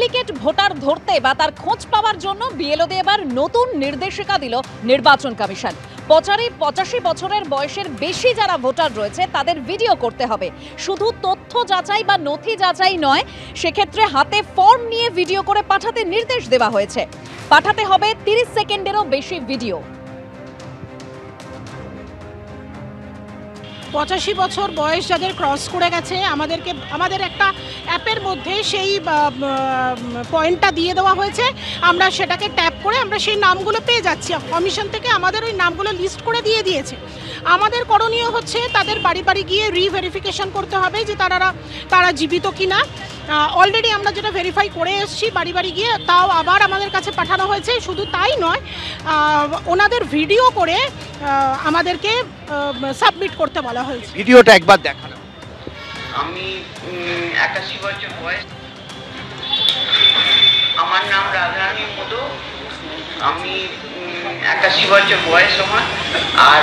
Duplicate voter ধরতে বা তার খোঁজ পাওয়ার জন্য বিএলওদের এবার নতুন নির্দেশিকা দিল নির্বাচন কমিশন। প্রচারে 85 বছরের বয়সের বেশি যারা ভোটার রয়েছে তাদের ভিডিও করতে হবে। শুধু তথ্য যাচাই বা নথি যাচাই নয়, সেক্ষেত্রে হাতে ফর্ম নিয়ে ভিডিও করে পাঠাতে নির্দেশ দেওয়া হয়েছে। পাঠাতে হবে 30 সেকেন্ডেরও বেশি ভিডিও। 85 বছর বয়স যাদের ক্রস করে গেছে আমাদের একটা অ্যাপের মধ্যে সেই পয়েন্টটা দিয়ে দেওয়া হয়েছে। আমরা সেটাকে ট্যাপ করে আমরা সেই নামগুলো পেয়ে যাচ্ছি। কমিশন থেকে আমাদের ওই নামগুলো লিস্ট করে দিয়ে দিয়েছে। আমাদের করণীয় হচ্ছে তাদের বাড়ি বাড়ি গিয়ে রিভেরিফিকেশন করতে হবে যে তারা জীবিত কিনা। অলরেডি আমরা যেটা ভেরিফাই করে এসেছি বাড়ি বাড়ি গিয়ে, তাও আবার আমাদের কাছে পাঠানো হয়েছে। শুধু তাই নয়, ওনাদের ভিডিও করে আমাদেরকে সাবমিট করতে বলা হয়েছে। ভিডিওটা একবার দেখানো। আমি 81 বছর বয়স, আমার নাম রাধারানী মধু, আমি 81 বছর বয়স আমার, আর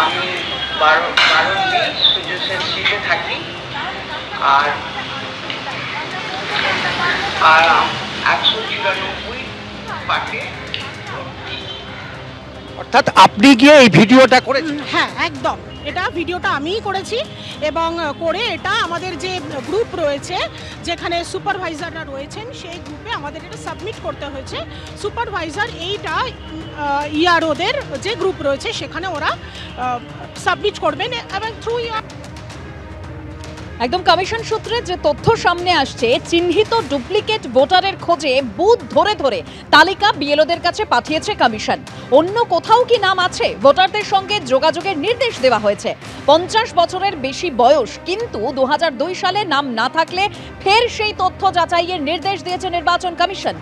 আমি 12 সুযোগ স্ট্রিটে থাকি, আর 194 পার্টে। অর্থাৎ আপনি গিয়ে এই ভিডিওটা করেছেন? হ্যাঁ, একদম। এটা ভিডিওটা আমিই করেছি এবং করে এটা আমাদের যে গ্রুপ রয়েছে, যেখানে সুপারভাইজাররা রয়েছেন, সেই গ্রুপে আমাদের এটা সাবমিট করতে হয়েছে। সুপারভাইজার এইটা ইআরওদের যে গ্রুপ রয়েছে সেখানে ওরা সাবমিট করবেন এবং থ্রু একদম কমিশন সূত্রে যে তথ্য সামনে আসছে, চিহ্নিত ডুপ্লিকেট ভোটারের খোঁজে বুথ ধরে ধরে তালিকা বিএলওদের কাছে পাঠিয়েছে কমিশন। অন্য কোথাও কি নাম আছে? ভোটারদের সঙ্গে যোগাযোগের নির্দেশ দেওয়া হয়েছে। 50 বছরের বেশি বয়স কিন্তু 2002 সালে নাম না থাকলে ফের সেই তথ্য যাচাইয়ের নির্দেশ দিয়েছে নির্বাচন কমিশন।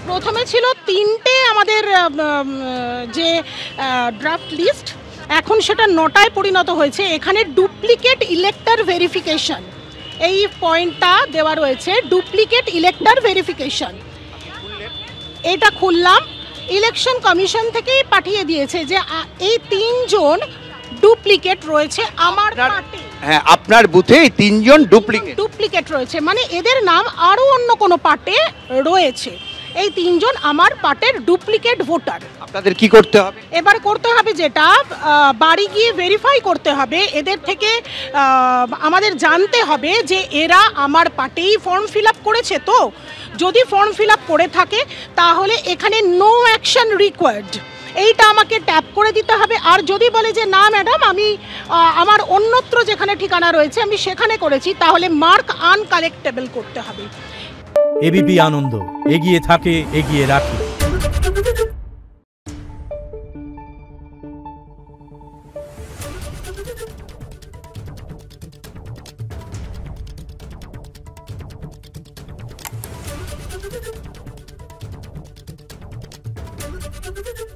প্রথমে ছিল 3টে আমাদের যে ড্রাফট লিস্ট, এখন সেটা 9টায় পরিণত হয়েছে। এখানে ডুপ্লিকেট ইলেক্টর ভেরিফিকেশন এই পয়েন্টটা দেওয়া রয়েছে। ডুপ্লিকেট ইলেক্টর ভেরিফিকেশন এটা খুললাম, ইলেকশন কমিশন থেকেই পাঠিয়ে দিয়েছে যে এই 3 জন ডুপ্লিকেট রয়েছে আমার পার্টি। হ্যাঁ, আপনার বুথে 3 জন ডুপ্লিকেট রয়েছে, মানে এদের নাম আরো অন্য কোনো পার্টে রয়েছে। এই 3 জন আমার পার্টের ডুপ্লিকেট ভোটার। আপনাদের কি করতে হবে? এবার করতে হবে যেটা, বাড়ি গিয়ে ভেরিফাই করতে হবে। এদের থেকে আমাদের জানতে হবে যে এরা আমার পার্টেই ফর্ম ফিল আপ করেছে। তো যদি ফর্ম ফিল আপ করে থাকে তাহলে এখানে নো অ্যাকশন রিকোয়ার্ড, এইটা আমাকে ট্যাপ করে দিতে হবে। আর যদি বলে যে না ম্যাডাম, আমি আমার অন্যত্র যেখানে ঠিকানা রয়েছে আমি সেখানে করেছি, তাহলে মার্ক আনকালেক্টেবল করতে হবে। এবিপি আনন্দ, এগিয়ে থাকে, এগিয়ে রাখে। Thank you.